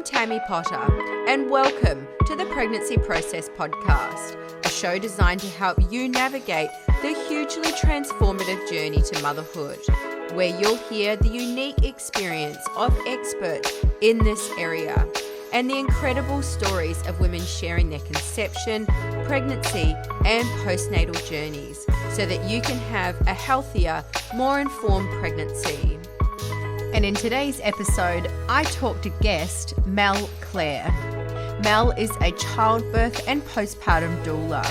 Tammy Potter, and welcome to the Pregnancy Process Podcast, a show designed to help you navigate the hugely transformative journey to motherhood, where you'll hear the unique experience of experts in this area and the incredible stories of women sharing their conception, pregnancy, and postnatal journeys so that you can have a healthier, more informed pregnancy. And in today's episode, I talk to guest Mel Clare. Mel is a childbirth and postpartum doula,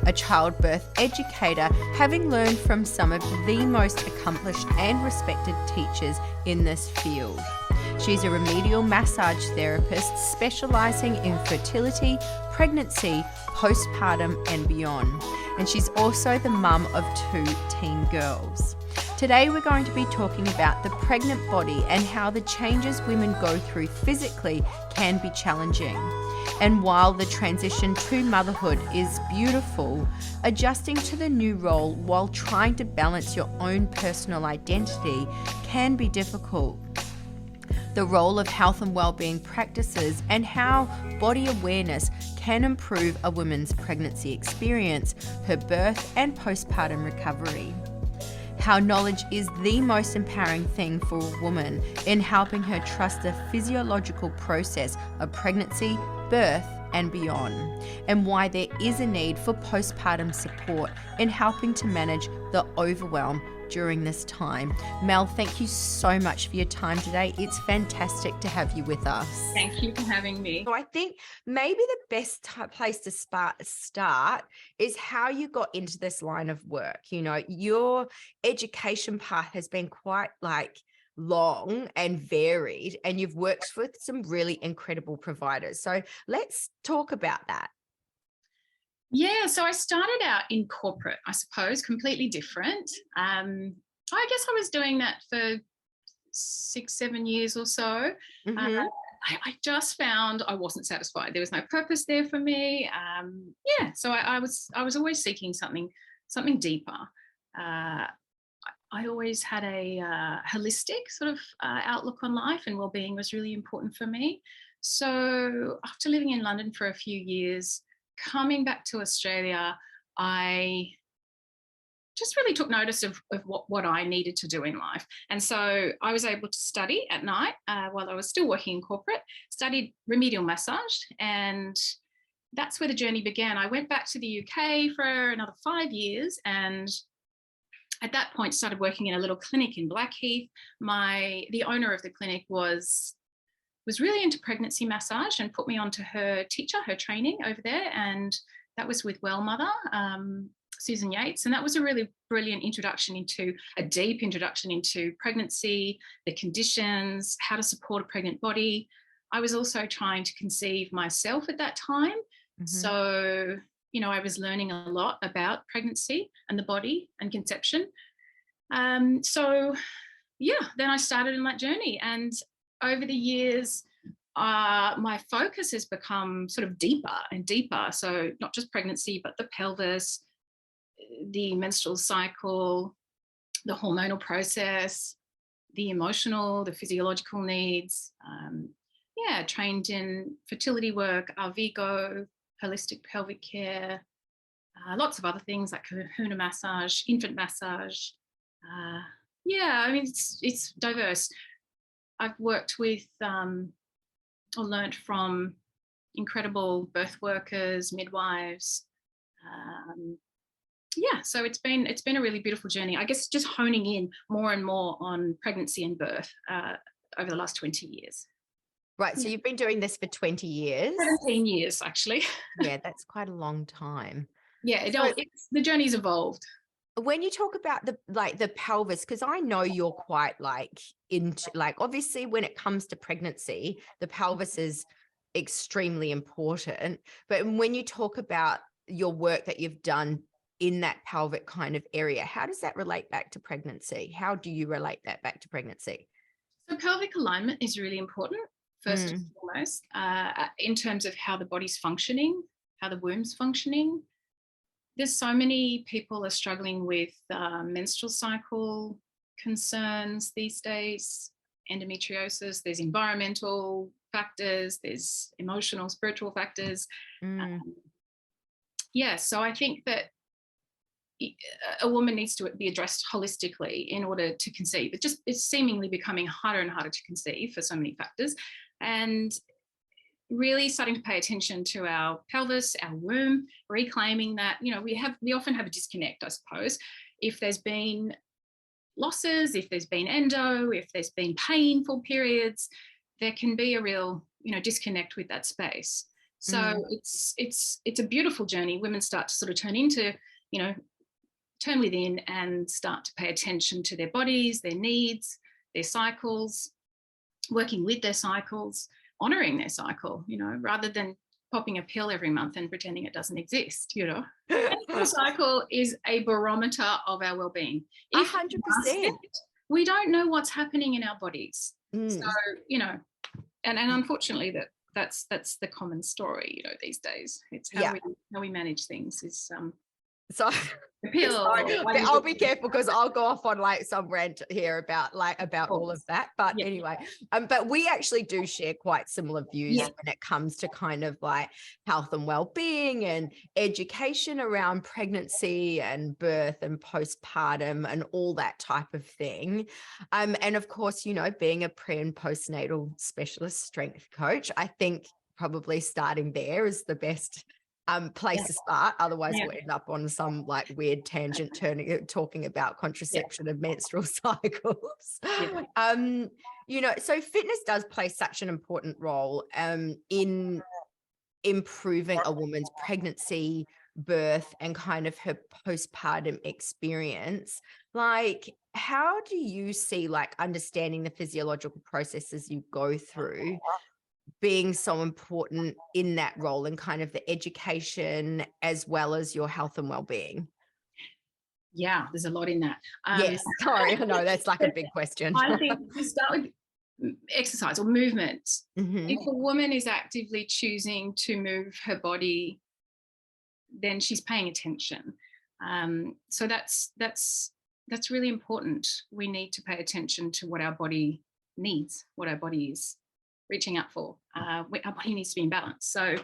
a childbirth educator, having learned from some of the most accomplished and respected teachers in this field. She's a remedial massage therapist specializing in fertility, pregnancy, postpartum, and beyond. And she's also the mum of 2 teen girls. Today we're going to be talking about the pregnant body and how the changes women go through physically can be challenging. And while the transition to motherhood is beautiful, adjusting to the new role while trying to balance your own personal identity can be difficult. The role of health and wellbeing practices and how body awareness can improve a woman's pregnancy experience, her birth and postpartum recovery. How knowledge is the most empowering thing for a woman in helping her trust the physiological process of pregnancy, birth, and beyond, and why there is a need for postpartum support in helping to manage the overwhelm during this time. Mel, thank you so much for your time today. It's fantastic to have you with us. Thank you for having me. So I think maybe the best place to start is how you got into this line of work. You know, your education path has been quite long and varied, and you've worked with some really incredible providers. So let's talk about that. Yeah, so I started out in corporate, I suppose, completely different. I guess I was doing that for 6-7 years or so. Mm-hmm. I just found I wasn't satisfied. There was no purpose there for me. So I was always seeking something deeper. I always had a holistic sort of outlook on life, and well-being was really important for me. So after living in London for a few years, coming back to Australia, I just really took notice of what I needed to do in life. And so I was able to study at night while I was still working in corporate, studied remedial massage, and that's where the journey began. I went back to the UK for another 5 years, and at that point started working in a little clinic in Blackheath. The owner of the clinic was really into pregnancy massage and put me onto her training over there. And that was with Well Mother, Susan Yates. And that was a really brilliant deep introduction into pregnancy, the conditions, how to support a pregnant body. I was also trying to conceive myself at that time. Mm-hmm. So, I was learning a lot about pregnancy and the body and conception. Then I started in that journey. And over the years, my focus has become sort of deeper and deeper. So not just pregnancy, but the pelvis, the menstrual cycle, the hormonal process, the emotional, the physiological needs. Trained in fertility work, Arvigo, holistic pelvic care, lots of other things like kahuna massage, infant massage. It's diverse. I've worked with or learnt from incredible birth workers, midwives. So it's been a really beautiful journey. I guess just honing in more and more on pregnancy and birth over the last 20 years. Right, so you've been doing this for 20 years. 17 years, actually. Yeah, that's quite a long time. Yeah, the journey's evolved. When you talk about the pelvis, because I know you're quite into obviously when it comes to pregnancy, the pelvis is extremely important. But when you talk about your work that you've done in that pelvic kind of area, how does that relate back to pregnancy? How do you relate that back to pregnancy? So pelvic alignment is really important, first and foremost, in terms of how the body's functioning, how the womb's functioning. There's so many people are struggling with menstrual cycle concerns these days, endometriosis, there's environmental factors, there's emotional, spiritual factors. Mm. So I think that a woman needs to be addressed holistically in order to conceive. It's seemingly becoming harder and harder to conceive for so many factors, and really starting to pay attention to our pelvis, our womb, reclaiming that. We often have a disconnect, I suppose, if there's been losses, if there's been endo, if there's been painful periods, there can be a real disconnect with that space. So it's a beautiful journey. Women start to sort of turn within and start to pay attention to their bodies, their needs, their cycles, working with their cycles, honoring their cycle, rather than popping a pill every month and pretending it doesn't exist. The cycle is a barometer of our well-being. 100%. We don't know what's happening in our bodies. So, and unfortunately that's the common story, these days. It's how we manage things is so pill. I'll be careful because I'll go off on like some rant here about all of that. But anyway, but we actually do share quite similar views when it comes to kind of like health and well-being and education around pregnancy and birth and postpartum and all that type of thing. And of course, being a pre and postnatal specialist strength coach, I think probably starting there is the best place to start. Otherwise we'll end up on some like weird tangent talking about contraception and menstrual cycles. So fitness does play such an important role in improving a woman's pregnancy, birth, and kind of her postpartum experience. Like, how do you see like understanding the physiological processes you go through being so important in that role and kind of the education as well as your health and well-being? Yeah, there's a lot in that. Yes, sorry, I know that's like a big question. I think to start with exercise or movement. If a woman is actively choosing to move her body, then she's paying attention. So that's really important. We need to pay attention to what our body needs, what our body is reaching out for. Our body needs to be in balance. So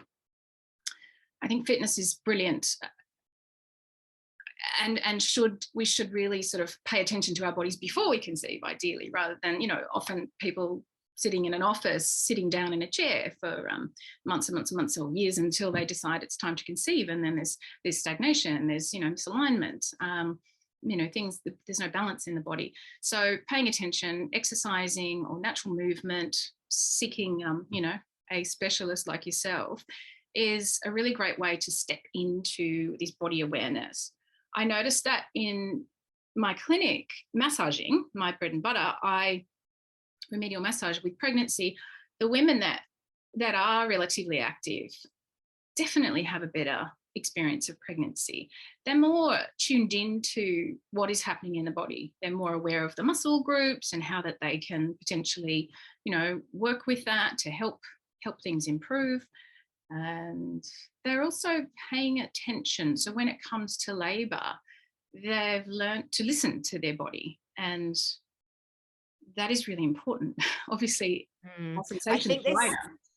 I think fitness is brilliant, and we should really sort of pay attention to our bodies before we conceive, ideally, rather than often people sitting in an office, sitting down in a chair for months and months and months or years until they decide it's time to conceive, and then there's stagnation, there's misalignment, things that there's no balance in the body. So paying attention, exercising or natural movement, seeking a specialist like yourself is a really great way to step into this body awareness. I noticed that in my clinic, massaging, my bread and butter, remedial massage with pregnancy, the women that are relatively active definitely have a better experience of pregnancy. They're more tuned into what is happening in the body. They're more aware of the muscle groups and how that they can potentially, work with that to help things improve. And they're also paying attention. So when it comes to labor, they've learned to listen to their body, and that is really important. Obviously,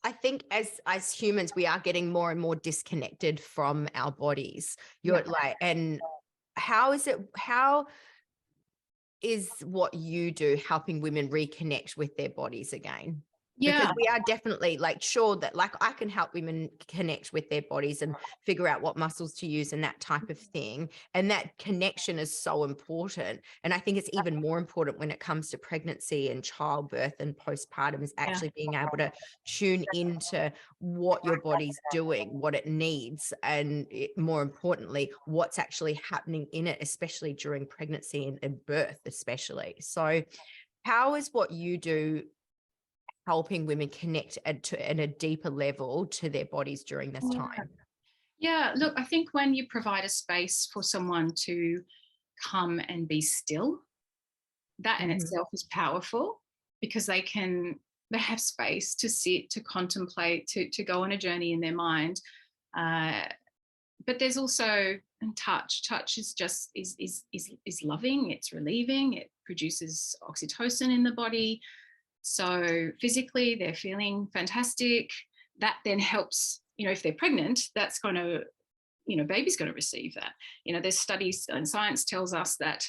I think as humans, we are getting more and more disconnected from our bodies. And how is what you do helping women reconnect with their bodies again? Because we are definitely sure that I can help women connect with their bodies and figure out what muscles to use and that type of thing. And that connection is so important. And I think it's even more important when it comes to pregnancy and childbirth and postpartum is actually being able to tune into what your body's doing, what it needs, and more importantly, what's actually happening in it, especially during pregnancy and birth, especially. So how is what you do helping women connect at a deeper level to their bodies during this time? Yeah, look, I think when you provide a space for someone to come and be still, that in itself is powerful, because they have space to sit, to contemplate, to go on a journey in their mind. But there's also touch. Touch is just is loving. It's relieving. It produces oxytocin in the body. So physically, they're feeling fantastic. That then helps, if they're pregnant, that's going to, baby's going to receive that. There's studies and science tells us that,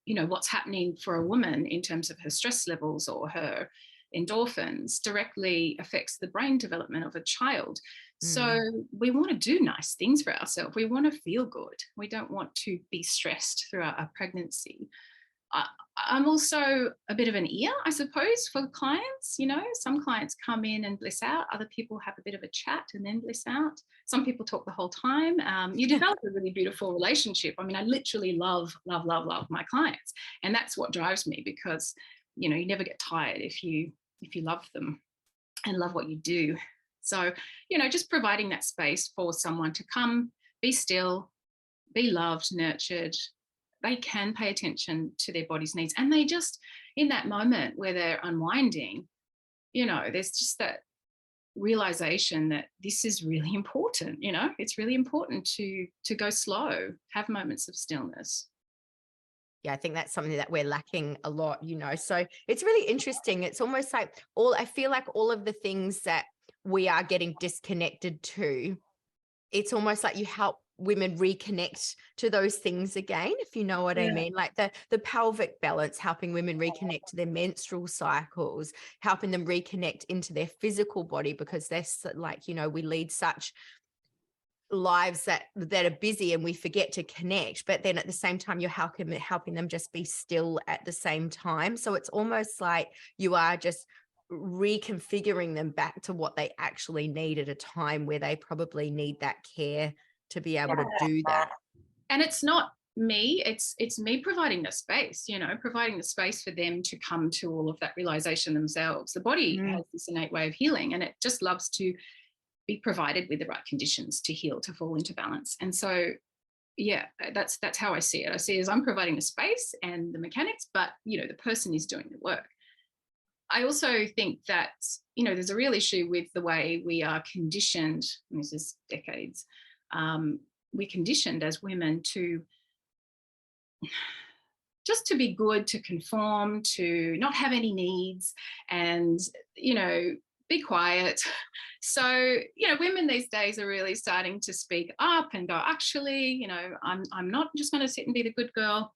what's happening for a woman in terms of her stress levels or her endorphins directly affects the brain development of a child. So we want to do nice things for ourselves. We want to feel good. We don't want to be stressed throughout our pregnancy. I'm also a bit of an ear, I suppose, for clients. Some clients come in and bliss out. Other people have a bit of a chat and then bliss out. Some people talk the whole time. You develop a really beautiful relationship. I mean, I literally love my clients. And that's what drives me, because, you never get tired if you love them and love what you do. So, just providing that space for someone to come, be still, be loved, nurtured. They can pay attention to their body's needs. And they just, in that moment where they're unwinding, there's just that realization that this is really important. It's really important to go slow, have moments of stillness. Yeah, I think that's something that we're lacking a lot, so it's really interesting. It's almost like I feel like all of the things that we are getting disconnected to, it's almost like you help women reconnect to those things again, if you know what I mean, like the pelvic balance, helping women reconnect to their menstrual cycles, helping them reconnect into their physical body, because they're like, we lead such lives that are busy and we forget to connect, but then at the same time you're helping them just be still at the same time. So it's almost like you are just reconfiguring them back to what they actually need at a time where they probably need that care to be able to do that. And it's not me, it's me providing the space, providing the space for them to come to all of that realization themselves. The body has this innate way of healing, and it just loves to be provided with the right conditions to heal, to fall into balance. And so, that's how I see it. I see it as I'm providing the space and the mechanics, but, the person is doing the work. I also think that, there's a real issue with the way we are conditioned, and this is decades, we're conditioned as women to just to be good, to conform, to not have any needs, and, be quiet. So, women these days are really starting to speak up and go, actually, I'm not just going to sit and be the good girl.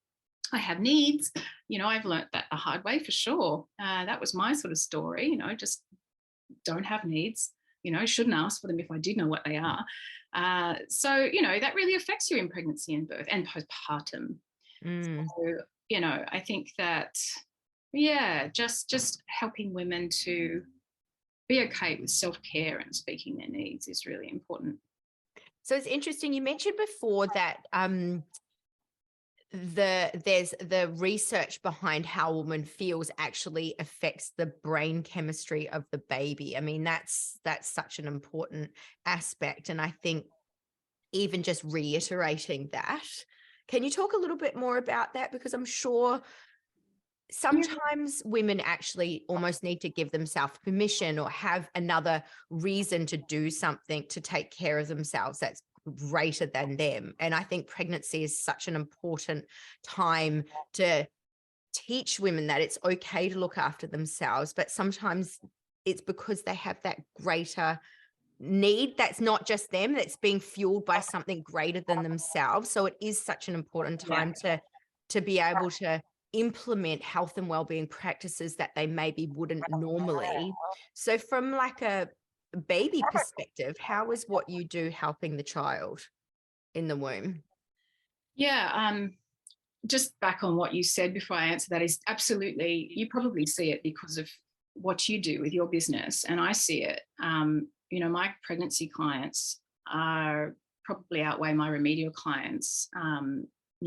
I have needs. I've learnt that the hard way for sure. That was my sort of story, just don't have needs, shouldn't ask for them if I did know what they are. So, that really affects you in pregnancy and birth and postpartum. So, I think that, just helping women to be okay with self-care and speaking their needs is really important. So it's interesting. You mentioned before that there's the research behind how a woman feels actually affects the brain chemistry of the baby. I mean, that's such an important aspect. And I think even just reiterating that, can you talk a little bit more about that? Because I'm sure sometimes women actually almost need to give themselves permission or have another reason to do something to take care of themselves that's greater than them. And I think pregnancy is such an important time to teach women that it's okay to look after themselves, but sometimes it's because they have that greater need that's not just them, that's being fueled by something greater than themselves. So it is such an important time to be able to implement health and wellbeing practices that they maybe wouldn't normally. So from like a baby perspective, how is what you do helping the child in the womb? Just back on what you said before I answer that is absolutely, you probably see it because of what you do with your business, and I see it. My pregnancy clients are probably outweigh my remedial clients.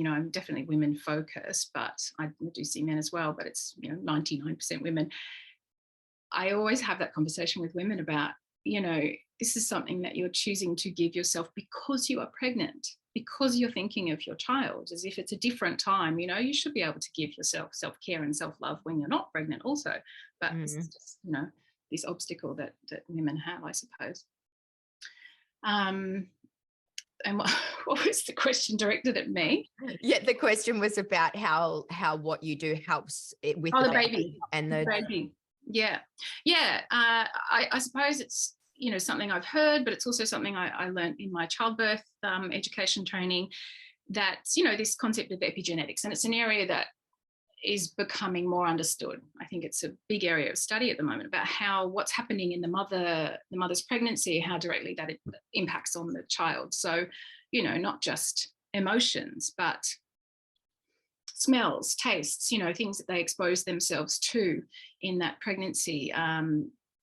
I'm definitely women focused, but I do see men as well, but it's 99% women. I always have that conversation with women about, this is something that you're choosing to give yourself because you are pregnant, because you're thinking of your child as if it's a different time. You should be able to give yourself self-care and self-love when you're not pregnant also. But this is just, this obstacle that women have, I suppose. And what was the question directed at me? Yeah, the question was about how what you do helps it with the baby and the baby. Yeah. Yeah. I suppose it's, something I've heard, but it's also something I learned in my childbirth education training, that, this concept of epigenetics, and it's an area that is becoming more understood. I think it's a big area of study at the moment about what's happening in the mother's pregnancy, how directly that it impacts on the child. So, not just emotions, but smells, tastes, things that they expose themselves to in that pregnancy,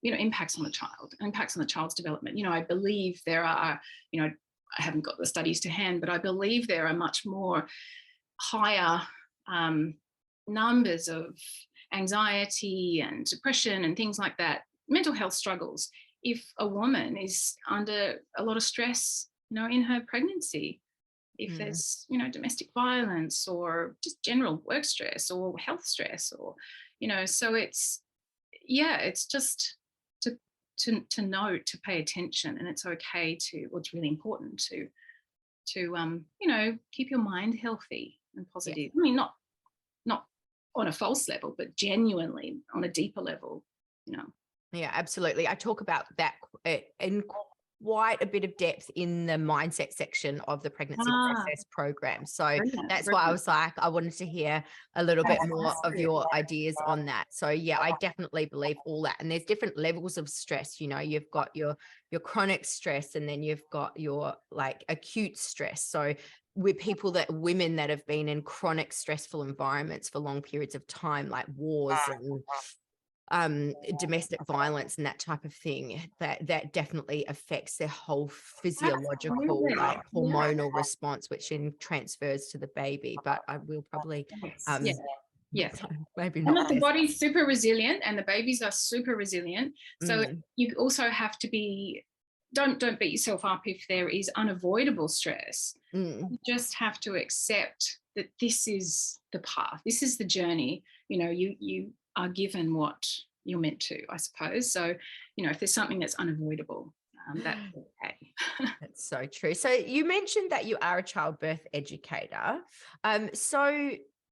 impacts on the child's development. I believe there are, I haven't got the studies to hand, but I believe there are much more higher numbers of anxiety and depression and things like that, mental health struggles, if a woman is under a lot of stress, in her pregnancy, if there's, domestic violence or just general work stress or health stress, or, so it's just to know, to pay attention, and it's okay to, well, it's really important to keep your mind healthy and positive. Yeah. I mean, not on a false level, but genuinely on a deeper level, Yeah, absolutely. I talk about that in quite a bit of depth in the mindset section of the pregnancy process program. So that's why I was like, I wanted to hear a little bit more of your ideas on that. So yeah, I definitely believe all that. And there's different levels of stress. You've got your chronic stress, and then you've got your like acute stress. So with women that have been in chronic stressful environments for long periods of time, like wars and domestic violence and that type of thing, that definitely affects their whole physiological, like hormonal response, which then transfers to the baby. But I will probably maybe not. The body's super resilient and the babies are super resilient. So you also have to be, don't beat yourself up if there is unavoidable stress. You just have to accept that this is the path, this is the journey. You are given what you're meant to, I suppose. So, if there's something that's unavoidable, that's okay. That's so true. So you mentioned that you are a childbirth educator. So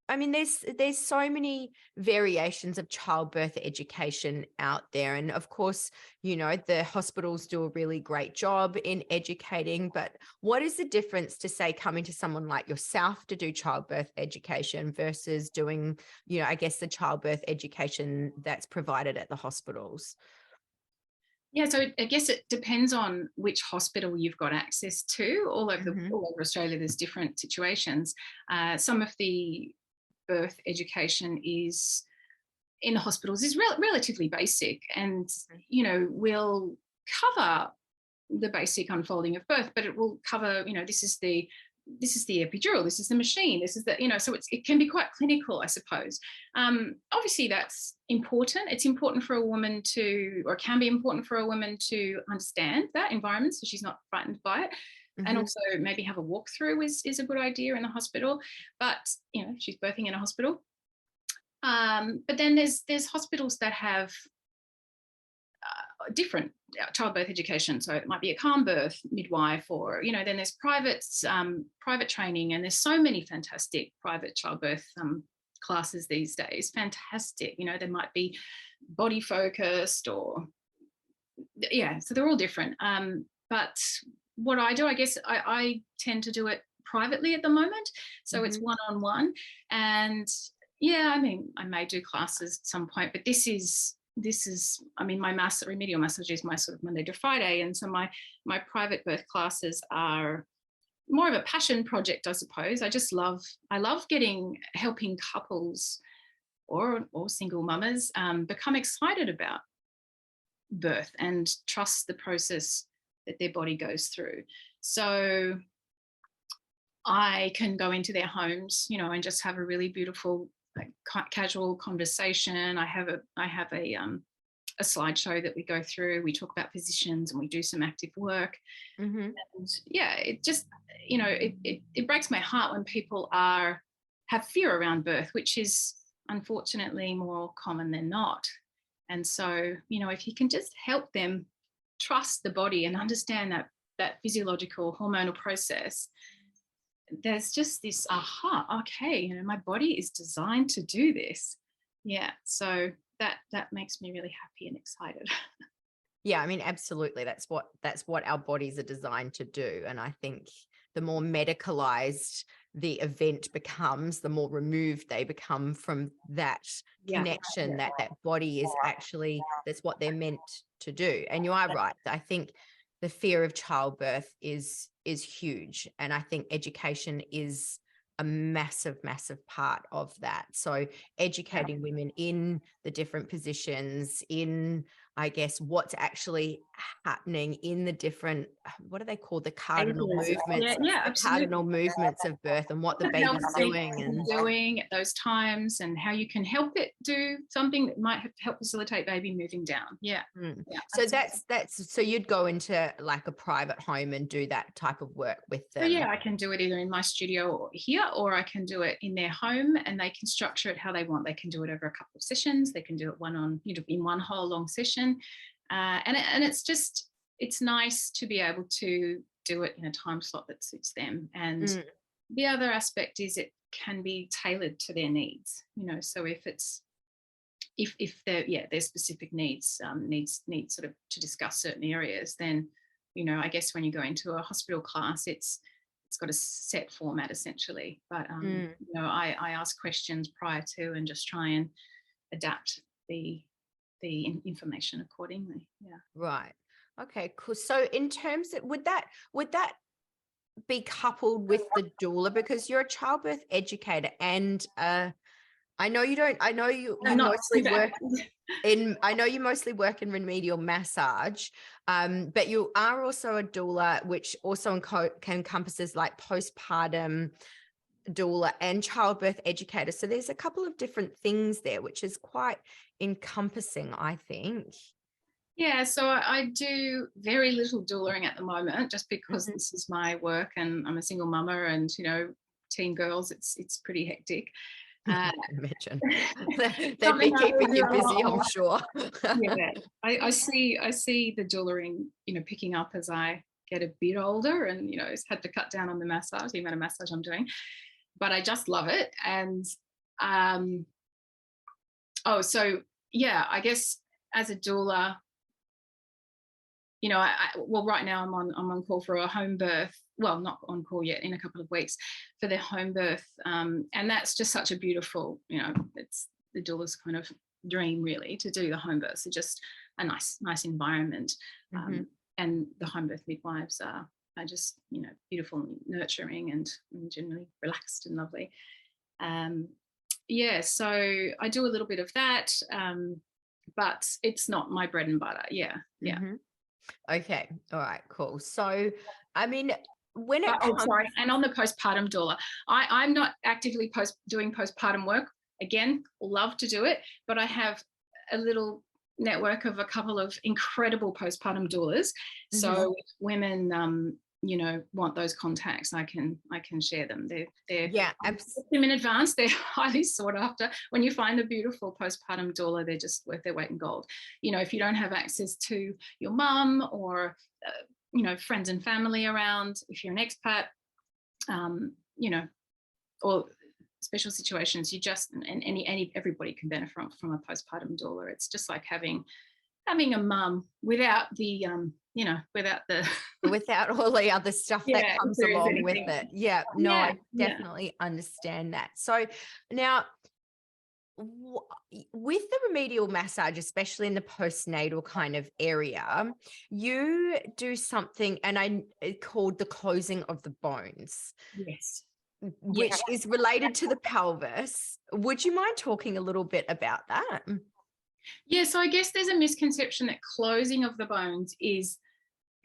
I mean, there's so many variations of childbirth education out there. And of course, the hospitals do a really great job in educating, but what is the difference to, say, coming to someone like yourself to do childbirth education versus doing, I guess, the childbirth education that's provided at the hospitals? Yeah, so I guess it depends on which hospital you've got access to. All over Australia, there's different situations. Some of the birth education is in the hospitals is relatively basic, and will cover the basic unfolding of birth, but it will cover, this is the epidural, this is the machine, this is the, so it can be quite clinical, I suppose. Obviously that's important. It's important for a woman to, or can be important for a woman to understand that environment so she's not frightened by it. And also maybe have a walkthrough is a good idea in the hospital, but she's birthing in a hospital. But then there's hospitals that have different childbirth education. So it might be a calm birth midwife, or then there's private training, and there's so many fantastic private childbirth classes these days. Fantastic. They might be body focused, or so they're all different. But what I do, I guess I tend to do it privately at the moment. So it's one-on-one. And I mean, I may do classes at some point, but this is, I mean, my remedial massage is my sort of Monday to Friday. And so my private birth classes are more of a passion project, I suppose. I love helping couples or single mamas become excited about birth and trust the process that their body goes through. So I can go into their homes, and just have a really beautiful, casual conversation. I have a slideshow that we go through. We talk about positions and we do some active work. And it just, it breaks my heart when people have fear around birth, which is unfortunately more common than not. And so, if you can just help them trust the body and understand that physiological hormonal process, there's just this okay, my body is designed to do this. So that makes me really happy and excited. Yeah, I mean, absolutely. That's what our bodies are designed to do. And I think the more medicalized the event becomes, the more removed they become from that Yeah. connection that body is actually, that's what they're meant to do. And you are right. I think the fear of childbirth is huge. And I think education is a massive, massive part of that. So educating women in the different positions, in, I guess, what's actually happening in the different, what are they called? The cardinal movements, Yeah, the absolutely. cardinal movements of birth and what the baby's doing and doing at those times, and how you can help it do something that might help facilitate baby moving down. Yeah. Yeah, so that's so you'd go into like a private home and do that type of work with them. So yeah, I can do it either in my studio or here, or I can do it in their home, and they can structure it how they want. They can do it over a couple of sessions. They can do it in one whole long session, and it's nice to be able to do it in a time slot that suits them. And the other aspect is it can be tailored to their needs. So if their specific needs sort of to discuss certain areas, then I guess when you go into a hospital class, it's got a set format essentially. But I ask questions prior to and just try and adapt the information accordingly. Yeah. Right. Okay, cool. So in terms of, would that be coupled with the doula, because you're a childbirth educator and I know you mostly work in remedial massage, but you are also a doula, which also encompasses like postpartum doula and childbirth educator. So there's a couple of different things there, which is quite encompassing, I think. Yeah, so I do very little doulaing at the moment, just because this is my work and I'm a single mama, and teen girls, it's pretty hectic. I imagine they'd be keeping you busy, I'm sure. Yeah, I see the doulaing, picking up as I get a bit older, and had to cut down on the amount of massage I'm doing, but I just love it. And so yeah, I guess as a doula, right now I'm on call for a home birth. Well, not on call yet, in a couple of weeks for their home birth. And that's just such a beautiful, it's the doula's kind of dream really, to do the home birth. So just a nice environment. And the home birth midwives are just, beautiful and nurturing and generally relaxed and lovely. So I do a little bit of that, but it's not my bread and butter. Yeah. Okay. All right, cool. So, I mean, and on the postpartum doula, I'm not actively doing postpartum work. Again, love to do it, but I have a little network of a couple of incredible postpartum doulas. So if women, want those contacts, I can share them. They're in advance. They're highly sought after. When you find a beautiful postpartum doula, they're just worth their weight in gold. If you don't have access to your mum or friends and family around, if you're an expat, or special situations, you just, and everybody can benefit from a postpartum doula. It's just like having a mum without the without all the other stuff that comes along with it. I definitely understand that. So now, with the remedial massage, especially in the postnatal kind of area, you do something called the closing of the bones. Yes. Which is related to the pelvis. Would you mind talking a little bit about that? Yeah, so I guess there's a misconception that closing of the bones is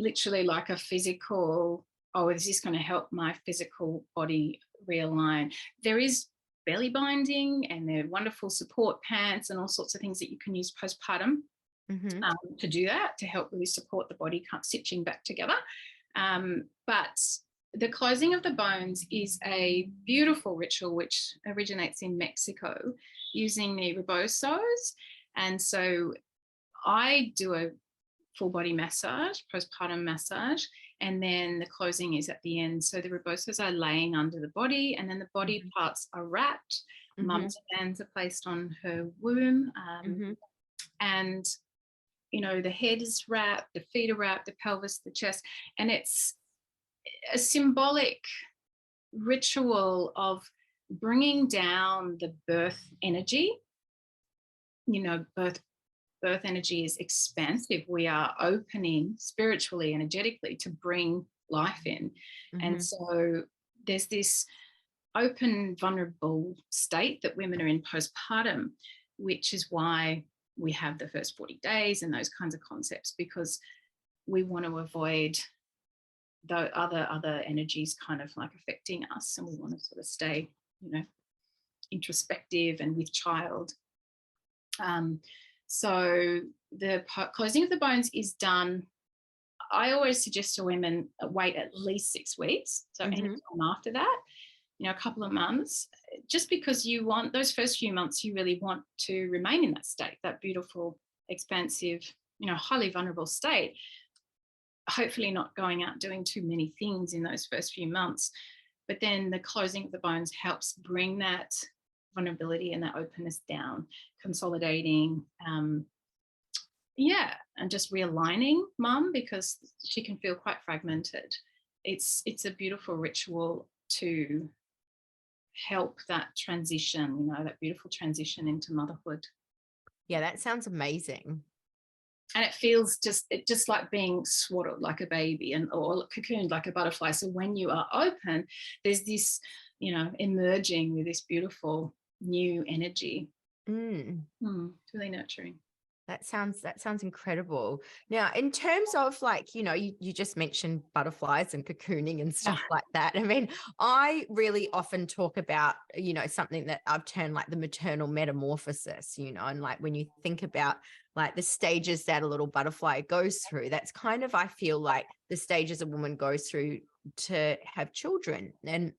literally like a physical, is this going to help my physical body realign? There is belly binding, and there are wonderful support pants and all sorts of things that you can use postpartum to do that, to help really support the body stitching back together. But the closing of the bones is a beautiful ritual which originates in Mexico using the rebosos. And so I do a full body massage, postpartum massage, and then the closing is at the end. So the rebosos are laying under the body, and then the body parts are wrapped. Mum's hands are placed on her womb, And, the head is wrapped, the feet are wrapped, the pelvis, the chest, and it's a symbolic ritual of bringing down the birth energy. Birth energy is expansive. We are opening spiritually, energetically, to bring life in. And so there's this open, vulnerable state that women are in postpartum, which is why we have the first 40 days and those kinds of concepts, because we want to avoid the other energies kind of like affecting us, and we want to sort of stay, introspective and with child. So the closing of the bones is done. I always suggest to women wait at least 6 weeks. So anytime after that, a couple of months, just because you want those first few months, you really want to remain in that state, that beautiful, expansive, highly vulnerable state. Hopefully not going out doing too many things in those first few months. But then the closing of the bones helps bring that vulnerability and that openness down, consolidating, and just realigning mum, because she can feel quite fragmented. It's a beautiful ritual to help that transition, that beautiful transition into motherhood. Yeah, that sounds amazing. And it feels just like being swaddled like a baby or cocooned like a butterfly. So when you are open, there's this, emerging with this beautiful new energy. It's really nurturing. That sounds incredible. Now, in terms of like, you just mentioned butterflies and cocooning and stuff like that. I mean, I really often talk about, something that I've termed like the maternal metamorphosis, and like when you think about like the stages that a little butterfly goes through, that's kind of, I feel like the stages a woman goes through to have children. And,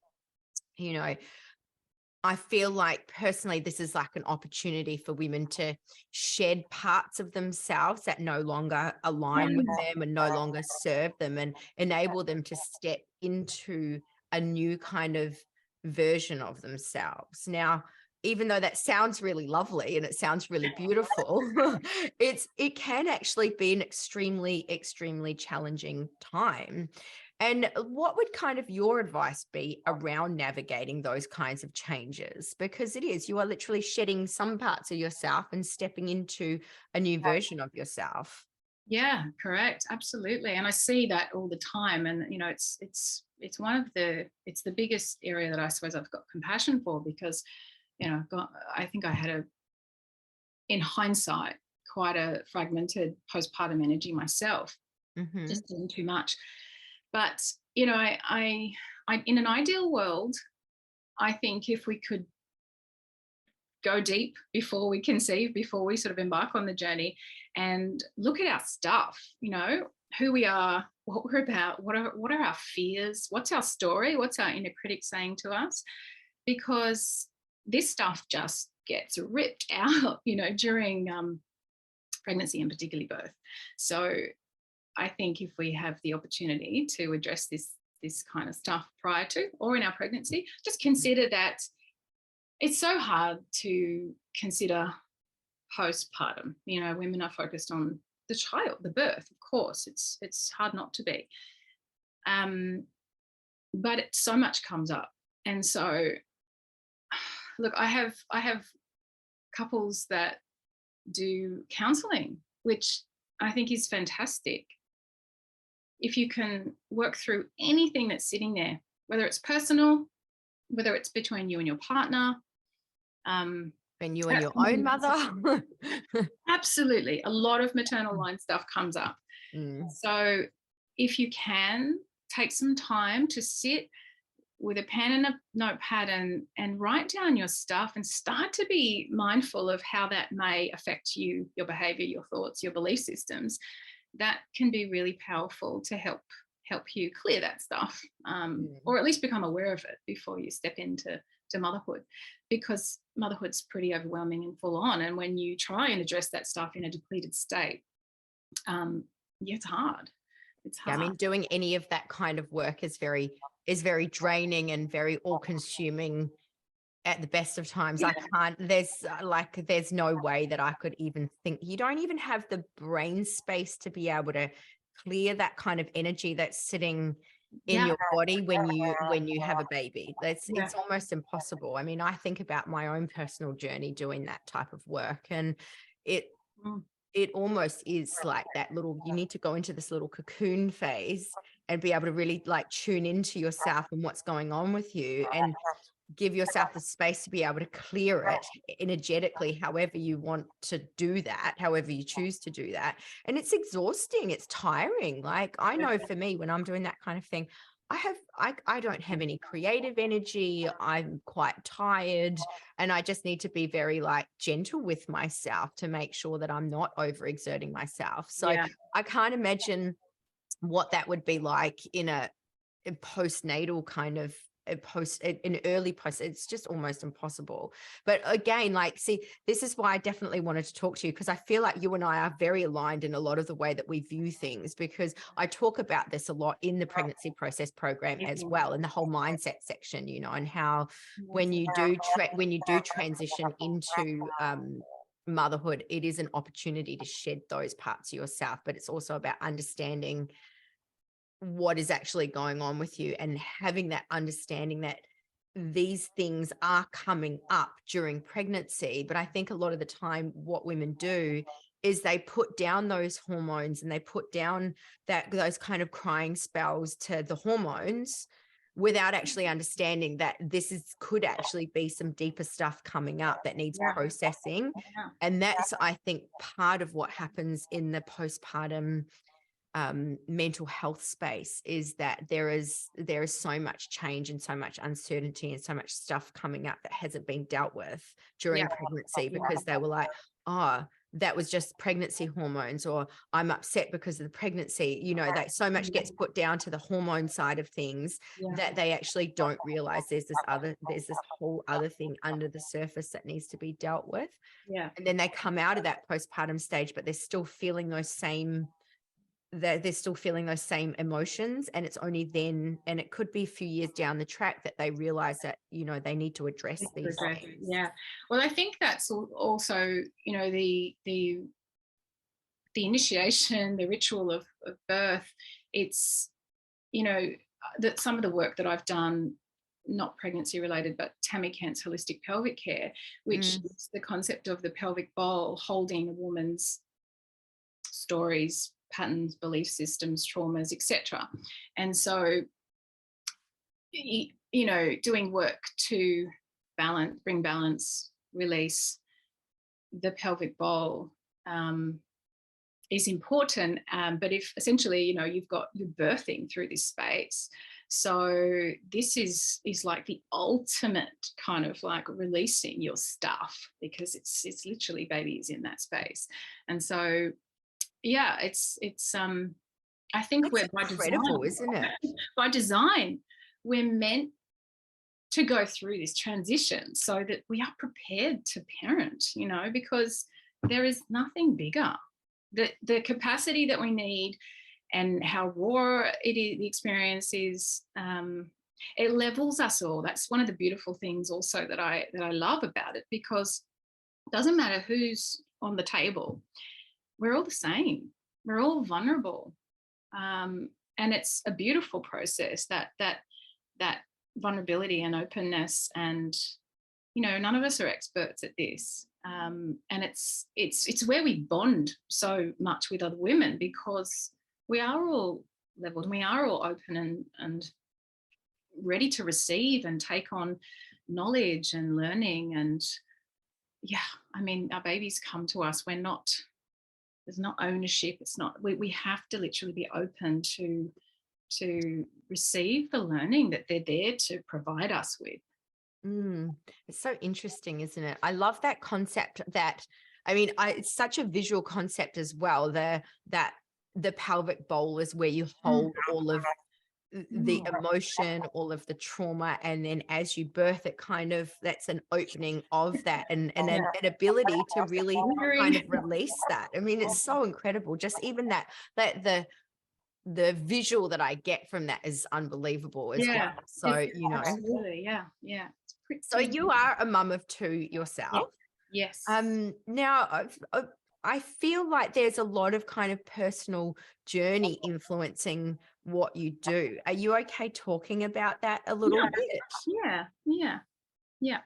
I feel like personally, this is like an opportunity for women to shed parts of themselves that no longer align with them and no longer serve them, and enable them to step into a new kind of version of themselves. Now, even though that sounds really lovely and it sounds really beautiful, it can actually be an extremely, extremely challenging time. And what would kind of your advice be around navigating those kinds of changes? Because you are literally shedding some parts of yourself and stepping into a new version of yourself. Yeah, correct. Absolutely. And I see that all the time. And, it's the biggest area that I suppose I've got compassion for, because, I think I had in hindsight, quite a fragmented postpartum energy myself, just doing too much. But, I in an ideal world, I think if we could go deep before we conceive, before we sort of embark on the journey, and look at our stuff, who we are, what we're about, what are our fears, what's our story, what's our inner critic saying to us, because this stuff just gets ripped out, during pregnancy and particularly birth. So I think if we have the opportunity to address this kind of stuff prior to or in our pregnancy, just consider that it's so hard to consider postpartum. Women are focused on the child, the birth, of course. It's hard not to be. But so much comes up. And so, look, I have couples that do counseling, which I think is fantastic. If you can work through anything that's sitting there, whether it's personal, whether it's between you and your partner, and you and your own mother. Absolutely. A lot of maternal line stuff comes up. So if you can take some time to sit with a pen and a notepad and write down your stuff and start to be mindful of how that may affect you, your behavior, your thoughts, your belief systems, that can be really powerful to help you clear that stuff, or at least become aware of it before you step into motherhood, because motherhood's pretty overwhelming and full on. And when you try and address that stuff in a depleted state, it's hard. It's hard. Yeah, I mean, doing any of that kind of work is very draining and very all-consuming at the best of times. I can't, there's no way that I could even think. You don't even have the brain space to be able to clear that kind of energy that's sitting in your body when you have a baby. It's almost impossible. I mean, I think about my own personal journey doing that type of work, and it almost is like that little, you need to go into this little cocoon phase and be able to really like tune into yourself and what's going on with you, and give yourself the space to be able to clear it energetically, however you want to do that, however you choose to do that. And it's exhausting. It's tiring. Like, I know for me, when I'm doing that kind of thing, I don't have any creative energy. I'm quite tired, and I just need to be very like gentle with myself to make sure that I'm not overexerting myself. So I can't imagine what that would be like in a postnatal kind of an early post. It's just almost impossible. But again, like, see, this is why I definitely wanted to talk to you, because I feel like you and I are very aligned in a lot of the way that we view things, because I talk about this a lot in the pregnancy process program as well, in the whole mindset section, you know, and how when you do transition into motherhood, it is an opportunity to shed those parts of yourself, but it's also about understanding what is actually going on with you, and having that understanding that these things are coming up during pregnancy. But I think a lot of the time what women do is they put down those hormones, and they put down those kind of crying spells to the hormones, without actually understanding that could actually be some deeper stuff coming up that needs processing. And that's, I think, part of what happens in the postpartum mental health space, is that there is so much change and so much uncertainty and so much stuff coming up that hasn't been dealt with during pregnancy, because they were like, oh, that was just pregnancy hormones, or I'm upset because of the pregnancy. You know, that so much gets put down to the hormone side of things that they actually don't realize there's this whole other thing under the surface that needs to be dealt with. And then they come out of that postpartum stage, but they're still feeling those same emotions. And it's only then, and it could be a few years down the track, that they realize that, you know, they need to address these things. Well, I think that's also, you know, the initiation, the ritual of birth. It's, you know, that some of the work that I've done, not pregnancy related, but Tammy Kent's holistic pelvic care, which is the concept of the pelvic bowl holding a woman's stories, patterns, belief systems, traumas, etc. And so, you know, doing work to bring balance, release the pelvic bowl is important. But if essentially, you know, you're birthing through this space, so this is like the ultimate kind of like releasing your stuff, because it's literally babies in that space. And so it's I think we're by incredible, design, isn't it? By design, we're meant to go through this transition so that we are prepared to parent, you know, because there is nothing bigger. The capacity that we need, and how raw it is, the experience is, it levels us all. That's one of the beautiful things also that I love about it, because it doesn't matter who's on the table. We're all the same. We're all vulnerable. And it's a beautiful process, that vulnerability and openness. And, you know, none of us are experts at this. And it's where we bond so much with other women, because we are all leveled, and we are all open and ready to receive and take on knowledge and learning. And I mean, our babies come to us. There's not ownership. It's not, we have to literally be open to receive the learning that they're there to provide us with. It's so interesting, isn't it? I love that concept. That, I mean, it's such a visual concept as well. That the pelvic bowl is where you hold all of the emotion, all of the trauma, and then as you birth it, kind of, that's an opening of that, and an ability to really kind of release that. I mean, it's so incredible. Just even that the visual that I get from that is unbelievable as well. So, you know, absolutely, yeah, it's So you are a mum of two Yeah. yourself. Yes. Now I feel like there's a lot of kind of personal journey influencing what you do. Are you okay talking about that a little bit? Yeah.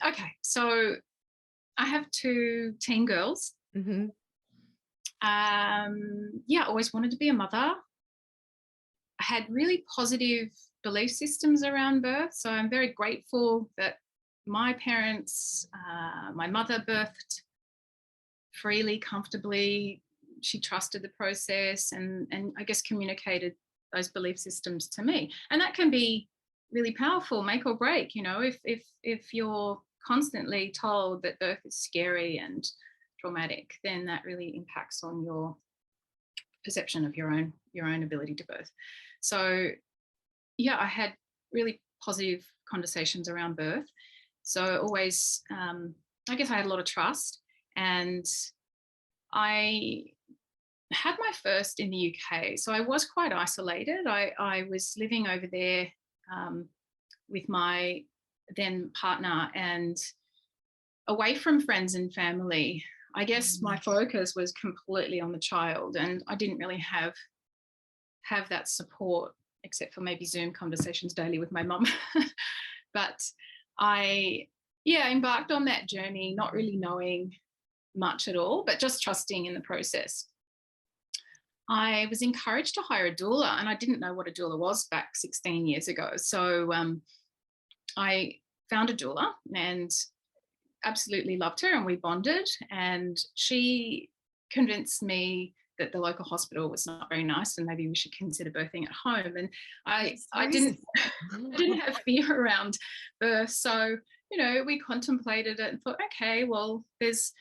Okay, so I have two teen girls. Mm-hmm. Always wanted to be a mother. I had really positive belief systems around birth, so I'm very grateful that my parents, my mother birthed freely, comfortably. She trusted the process and I guess communicated those belief systems to me. And that can be really powerful, make or break, you know, if you're constantly told that birth is scary and traumatic, then that really impacts on your perception of your own ability to birth. So yeah, I had really positive conversations around birth. So always, I guess I had a lot of trust, and I had my first in the UK. So I was quite isolated. I was living over there with my then partner and away from friends and family. I guess my focus was completely on the child, and I didn't really have that support except for maybe Zoom conversations daily with my mum. But I, embarked on that journey, not really knowing much at all, but just trusting in the process. I was encouraged to hire a doula, and I didn't know what a doula was back 16 years ago. So I found a doula and absolutely loved her, and we bonded, and she convinced me that the local hospital was not very nice and maybe we should consider birthing at home. And I didn't have fear around birth. So, you know, we contemplated it and thought, okay, well, there's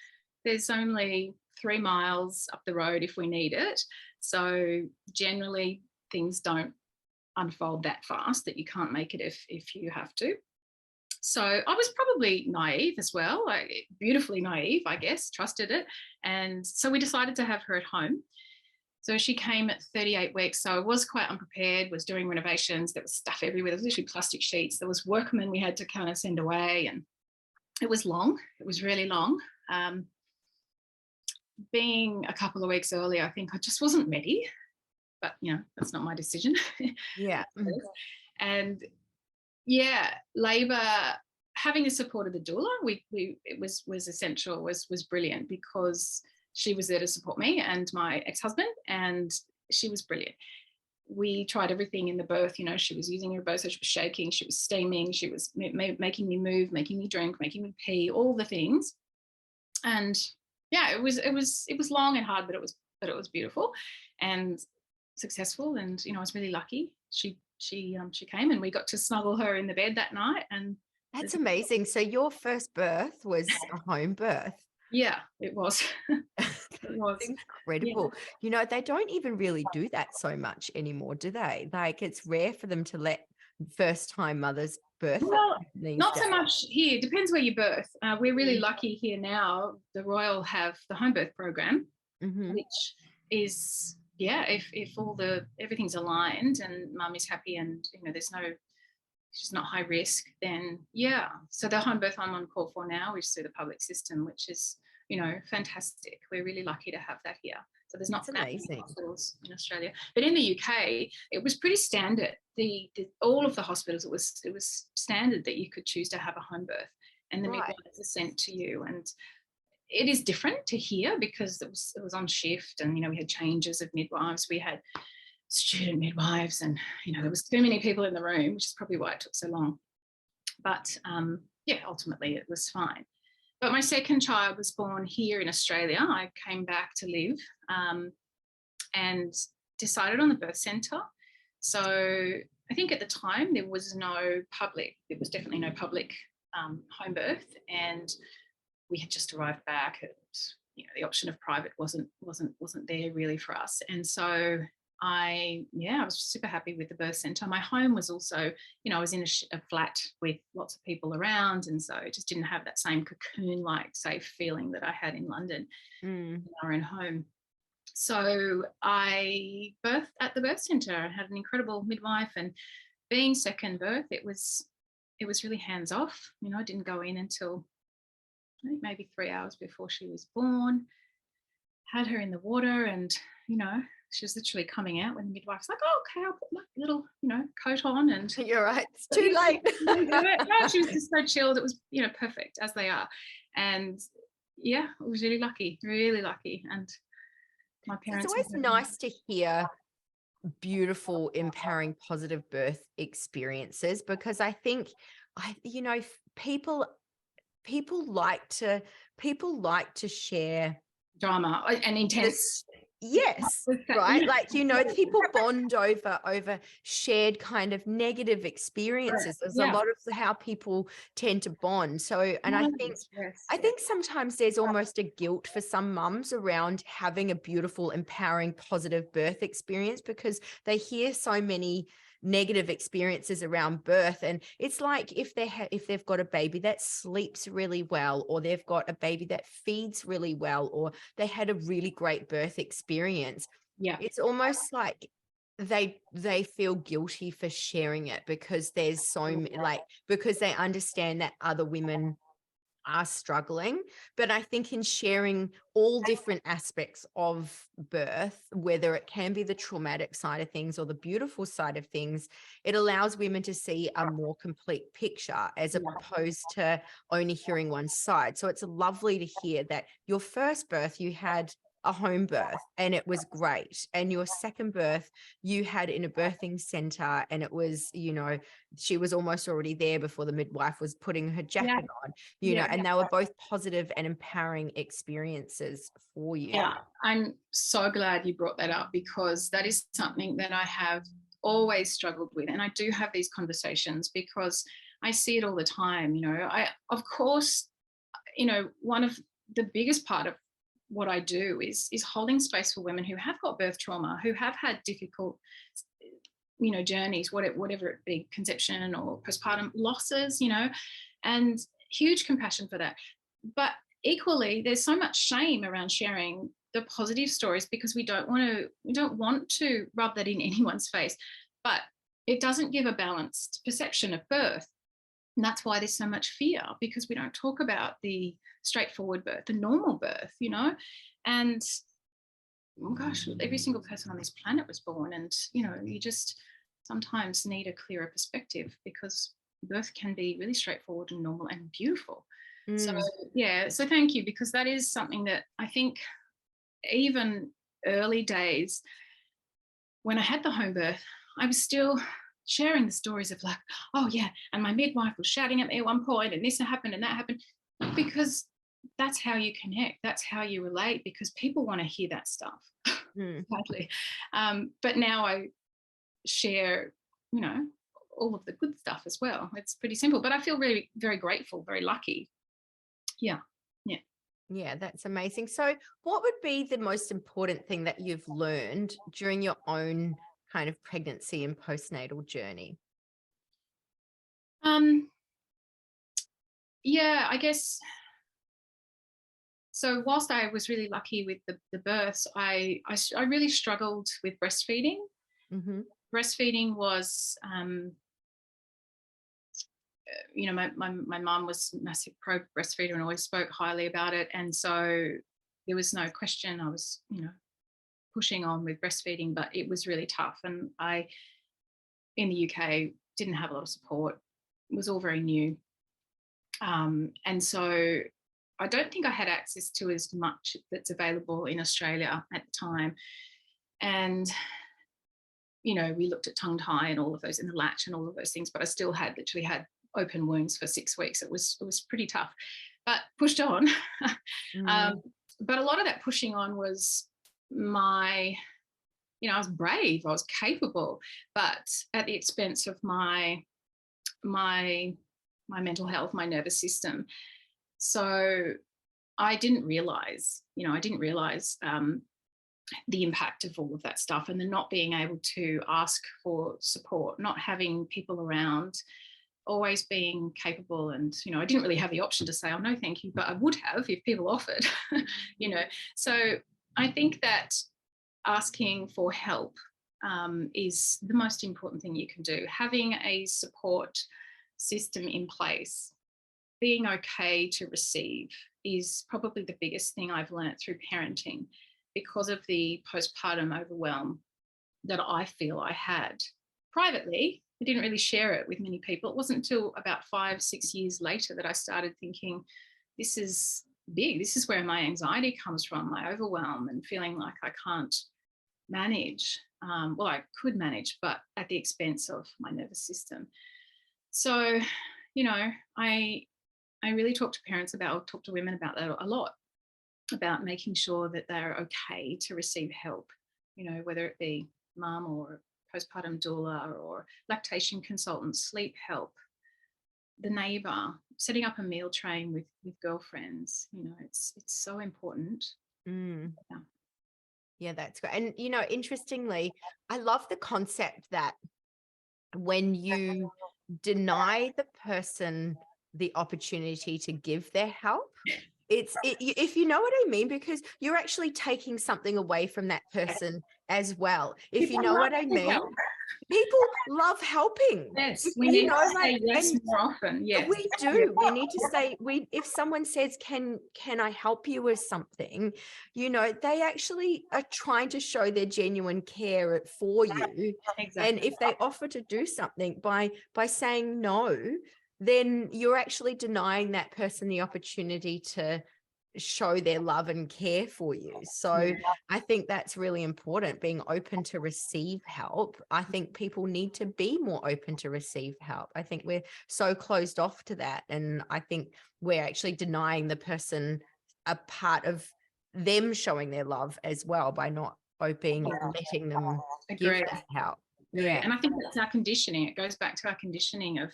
only 3 miles up the road if we need it. So generally things don't unfold that fast that you can't make it if you have to. So I was probably naive as well, beautifully naive, I guess, trusted it. And so we decided to have her at home. So she came at 38 weeks. So I was quite unprepared, was doing renovations. There was stuff everywhere. There was literally plastic sheets. There was workmen we had to kind of send away. And it was long. It was really long. Being a couple of weeks earlier, I think I just wasn't ready. But, you know, that's not my decision. Yeah. And yeah, labour, having the support of the doula, it was essential, was brilliant, because she was there to support me and my ex-husband, and she was brilliant. We tried everything in the birth, you know, she was using her birth, so she was shaking, she was steaming, she was making me move, making me drink, making me pee, all the things. And yeah, it was long and hard, but it was beautiful and successful. And, you know, I was really lucky. She came and we got to snuggle her in the bed that night. And That's amazing. So your first birth was a home birth. Yeah, it was. It was Incredible. Yeah. You know, they don't even really do that so much anymore, do they? Like, it's rare for them to let first-time mothers birth. Well, these not days. so much here. Depends where you birth. We're really lucky here now. The Royal have the home birth program, which is if all everything's aligned and mum is happy and, you know, she's not high risk, then yeah. So the home birth I'm on call for now is through the public system, which is, you know, fantastic. We're really lucky to have that here. So there's not that many hospitals in Australia, but in the UK it was pretty standard. All of the hospitals, it was standard that you could choose to have a home birth, and the midwives are sent to you. And it is different to here because it was on shift, and, you know, we had changes of midwives. We had student midwives, and, you know, there was too many people in the room, which is probably why it took so long. But ultimately it was fine. But my second child was born here in Australia. I came back to live and decided on the birth centre. So I think at the time there was definitely no public home birth, and we had just arrived back. You know, the option of private wasn't there really for us. And so I was super happy with the birth centre. My home was also, you know, I was in a flat with lots of people around, and so it just didn't have that same cocoon-like safe feeling that I had in London in our own home. So I birthed at the birth centre. I had an incredible midwife, and being second birth, it was it was really hands off. I didn't go in until I think maybe 3 hours before she was born. Had her in the water, and she was literally coming out when the midwife's like, "Oh, okay, I'll put my little coat on." And You're right, it's too late. No, she was just so chilled. It was perfect as they are. And yeah, I was really lucky, and my parents. It's always nice to hear beautiful, empowering, positive birth experiences, because I think people like to share Drama and intense. Yes, right. Like, people bond over shared kind of negative experiences. There's a lot of how people tend to bond. So, and I think sometimes there's almost a guilt for some mums around having a beautiful, empowering, positive birth experience, because they hear so many negative experiences around birth. And it's like if they've got a baby that sleeps really well, or they've got a baby that feeds really well, or they had a really great birth experience, it's almost like they feel guilty for sharing it, because there's because they understand that other women are struggling. But I think in sharing all different aspects of birth, whether it can be the traumatic side of things or the beautiful side of things, it allows women to see a more complete picture, as opposed to only hearing one side. So it's lovely to hear that your first birth, you had a home birth and it was great, and your second birth you had in a birthing center, and it was, she was almost already there before the midwife was putting her jacket on, and they were both positive and empowering experiences for you. Yeah, I'm so glad you brought that up, because that is something that I have always struggled with. And I do have these conversations because I see it all the time. Of course, one of the biggest part of what I do is holding space for women who have got birth trauma, who have had difficult, journeys, whatever it be, conception or postpartum losses, and huge compassion for that. But equally, there's so much shame around sharing the positive stories, because we don't want to rub that in anyone's face. But it doesn't give a balanced perception of birth. And that's why there's so much fear, because we don't talk about the straightforward birth, the normal birth, and gosh, every single person on this planet was born. And, you just sometimes need a clearer perspective, because birth can be really straightforward and normal and beautiful. So thank you, because that is something that I think even early days when I had the home birth, I was still sharing the stories of like, oh yeah, and my midwife was shouting at me at one point, and this happened and that happened, because that's how you connect, that's how you relate, because people want to hear that stuff. Sadly. But now I share, all of the good stuff as well. It's pretty simple, but I feel really very grateful, very lucky. Yeah, that's amazing. So what would be the most important thing that you've learned during your own kind of pregnancy and postnatal journey? I guess so. Whilst I was really lucky with the births, I really struggled with breastfeeding. Breastfeeding was my mum was a massive pro breastfeeder and always spoke highly about it, and so there was no question I was pushing on with breastfeeding. But it was really tough, and I in the UK didn't have a lot of support. It was all very new, and so I don't think I had access to as much that's available in Australia at the time. And we looked at tongue tie and all of those, in the latch and all of those things, but I still literally had open wounds for 6 weeks. It was pretty tough, but pushed on. But a lot of that pushing on was I was brave, I was capable, but at the expense of my mental health, my nervous system. So I didn't realize the impact of all of that stuff, and then not being able to ask for support, not having people around, always being capable. And I didn't really have the option to say, oh no thank you, but I would have if people offered. So I think that asking for help is the most important thing you can do. Having a support system in place, being okay to receive is probably the biggest thing I've learned through parenting, because of the postpartum overwhelm that I feel I had privately. I didn't really share it with many people. It wasn't until about 5-6 years later that I started thinking, this is big. This is where my anxiety comes from, my overwhelm, and feeling like I can't manage. Well, I could manage, but at the expense of my nervous system. So, I really talk to parents about, or talk to women about that a lot, about making sure that they're okay to receive help, whether it be mum or postpartum doula or lactation consultant, sleep help, the neighbour, setting up a meal train with girlfriends. It's so important. Mm. Yeah. Yeah, that's great. And, interestingly, I love the concept that when you deny the person the opportunity to give their help, if you know what I mean, because you're actually taking something away from that person as well. If you People know love what I to mean, help. people love helping. Yes, we need to say yes and more often. Yes. we do. We need to say, if someone says, can I help you with something? They actually are trying to show their genuine care for you. Exactly. And if they offer to do something by saying no, then you're actually denying that person the opportunity to show their love and care for you. So I think that's really important, being open to receive help. I think people need to be more open to receive help. I think we're so closed off to that. And I think we're actually denying the person a part of them showing their love as well by not opening and letting them give Agree. that help. Yeah. And I think that's our conditioning. It goes back to our conditioning of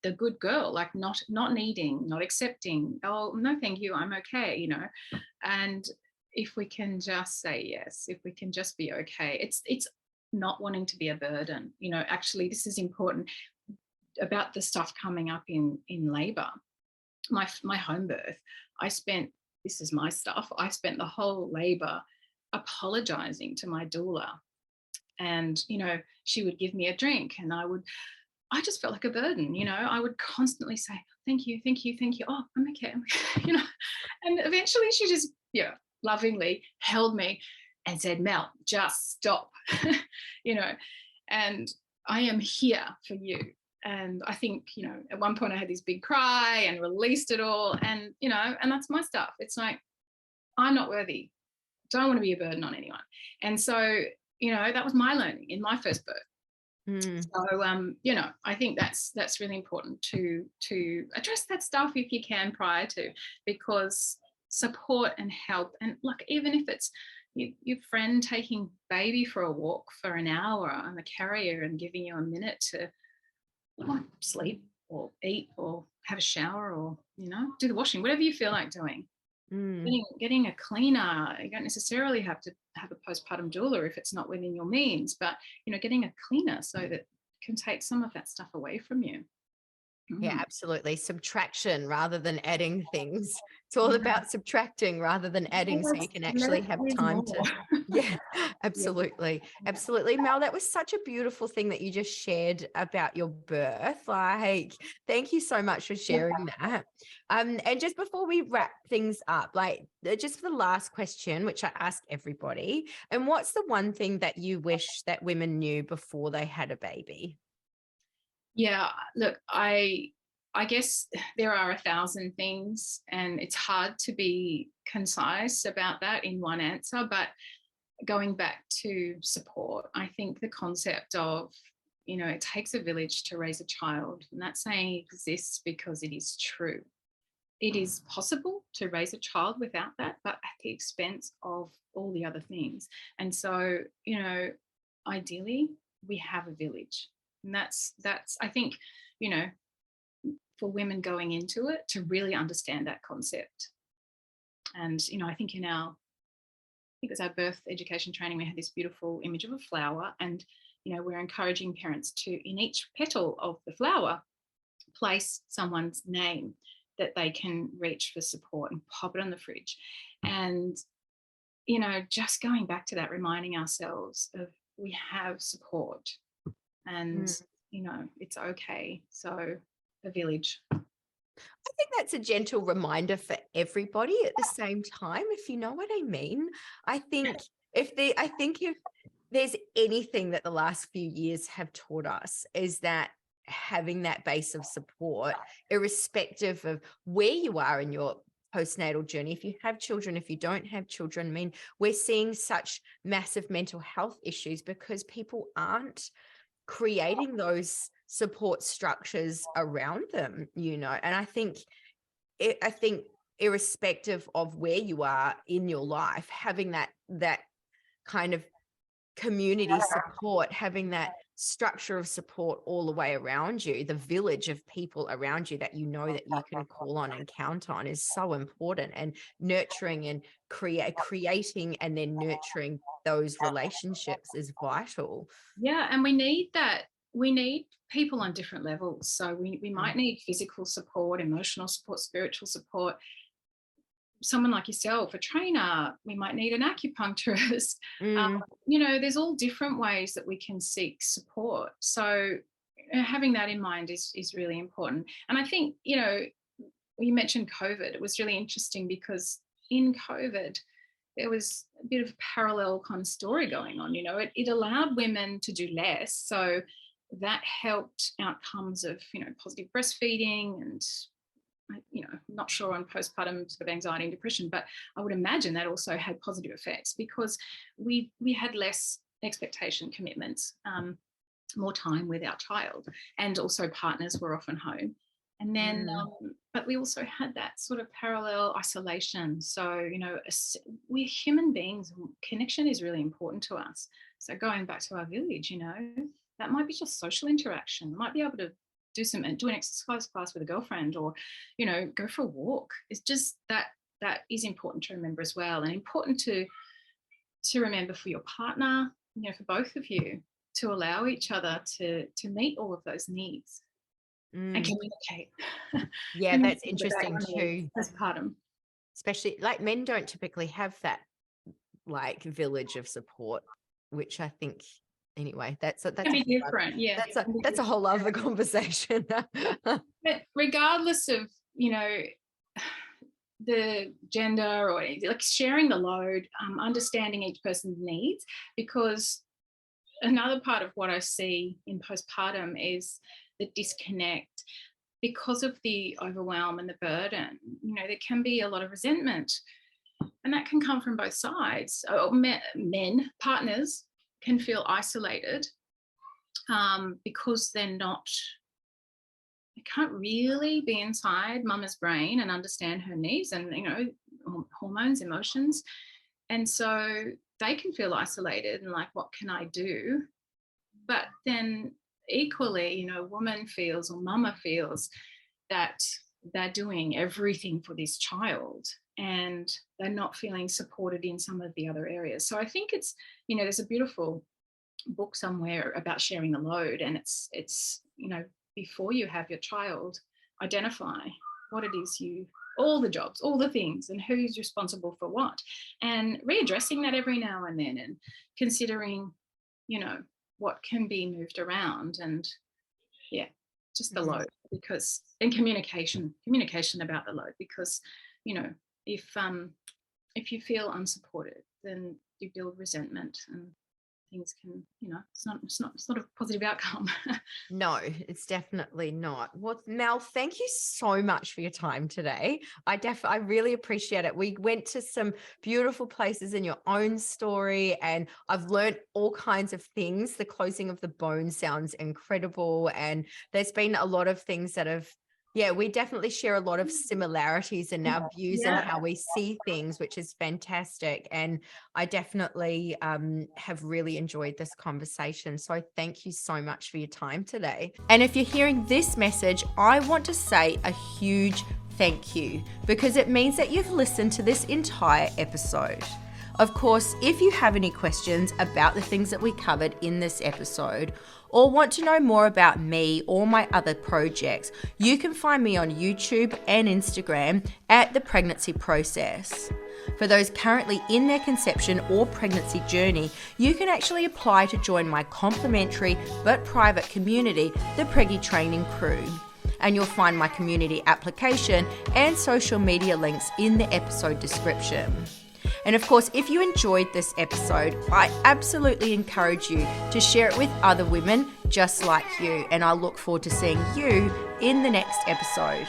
the good girl, like not needing, not accepting. Oh, no, thank you, I'm okay, And if we can just say yes, if we can just be okay, it's not wanting to be a burden. Actually, this is important about the stuff coming up in labor. My home birth, this is my stuff, I spent the whole labor apologizing to my doula. And she would give me a drink, and I just felt like a burden. I would constantly say, thank you, thank you, thank you. Oh, I'm okay. And eventually she just lovingly held me and said, Mel, just stop. And I am here for you. And I think, at one point I had this big cry and released it all. And, and that's my stuff. It's like, I'm not worthy. Don't want to be a burden on anyone. And so, that was my learning in my first birth. So, I think that's really important to address that stuff if you can prior to, because support and help, and look, even if it's your friend taking baby for a walk for an hour on the carrier and giving you a minute to sleep or eat or have a shower or, do the washing, whatever you feel like doing. Getting a cleaner. You don't necessarily have to have a postpartum doula if it's not within your means, but getting a cleaner so that it can take some of that stuff away from you. Yeah, absolutely. Subtraction rather than adding things. It's all about subtracting rather than adding, so you can actually have time to. Yeah, absolutely. Absolutely. Mel, that was such a beautiful thing that you just shared about your birth. Like, thank you so much for sharing that. And just before we wrap things up, just for the last question, which I ask everybody, and what's the one thing that you wish that women knew before they had a baby? Yeah, look, I guess there are 1,000 things, and it's hard to be concise about that in one answer. But going back to support, I think the concept of, it takes a village to raise a child, and that saying exists because it is true. It is possible to raise a child without that, but at the expense of all the other things. And so, ideally, we have a village. And that's I think, for women going into it to really understand that concept. And, I think it was our birth education training, we had this beautiful image of a flower, and, we're encouraging parents to, in each petal of the flower, place someone's name that they can reach for support and pop it on the fridge. And, just going back to that, reminding ourselves of we have support. And it's okay. So a village. I think that's a gentle reminder for everybody at the same time, if you know what I mean. I think if there's anything that the last few years have taught us, is that having that base of support, irrespective of where you are in your postnatal journey, if you have children, if you don't have children, I mean, we're seeing such massive mental health issues because people aren't creating those support structures around them, and I think irrespective of where you are in your life, having that kind of community support, having that structure of support all the way around you, the village of people around you that that you can call on and count on, is so important. And nurturing and creating and then nurturing those relationships is vital. Yeah, and we need that. We need people on different levels. So we might need physical support, emotional support, spiritual support. Someone like yourself, a trainer, we might need an acupuncturist. There's all different ways that we can seek support. So having that in mind is really important. And I think, you mentioned COVID. It was really interesting because in COVID, there was a bit of a parallel kind of story going on. It allowed women to do less. So that helped outcomes of, positive breastfeeding and, I'm not sure on postpartum sort of anxiety and depression, but I would imagine that also had positive effects because we had less expectation commitments, more time with our child, and also partners were often home. And then, but we also had that sort of parallel isolation. So, we're human beings. Connection is really important to us. So going back to our village, that might be just social interaction. Might be able to do an exercise class with a girlfriend, or, go for a walk. It's just that is important to remember as well, and important to remember for your partner, for both of you, to allow each other to meet all of those needs. And communicate. Yeah, that's interesting too. Postpartum. Especially like men don't typically have that like village of support, which I think anyway, that's different. Yeah. That's a whole other conversation. But regardless of, the gender or like sharing the load, understanding each person's needs, because another part of what I see in postpartum is the disconnect because of the overwhelm and the burden. There can be a lot of resentment, and that can come from both sides. Men, partners can feel isolated because they can't really be inside mama's brain and understand her needs and, hormones, emotions. And so they can feel isolated and like, what can I do? But then equally, woman feels, or mama feels, that they're doing everything for this child and they're not feeling supported in some of the other areas. So I think it's, there's a beautiful book somewhere about sharing the load, and it's before you have your child, identify what it is all the jobs, all the things, and who's responsible for what, and readdressing that every now and then, and considering, what can be moved around, and just the load, because then communication about the load, because if you feel unsupported, then you build resentment, and things can, it's not a positive outcome. No, it's definitely not. Well, Mel, thank you so much for your time today. I really appreciate it. We went to some beautiful places in your own story, and I've learned all kinds of things. The closing of the bone sounds incredible, and there's been a lot of things that have we definitely share a lot of similarities in our views and how we see things, which is fantastic. And I definitely have really enjoyed this conversation. So thank you so much for your time today. And if you're hearing this message, I want to say a huge thank you, because it means that you've listened to this entire episode. Of course, if you have any questions about the things that we covered in this episode, or want to know more about me or my other projects, you can find me on YouTube and Instagram at The Pregnancy Process. For those currently in their conception or pregnancy journey, you can actually apply to join my complimentary but private community, the Preggy Training Crew. and you'll find my community application and social media links in the episode description. And of course, if you enjoyed this episode, I absolutely encourage you to share it with other women just like you. And I look forward to seeing you in the next episode.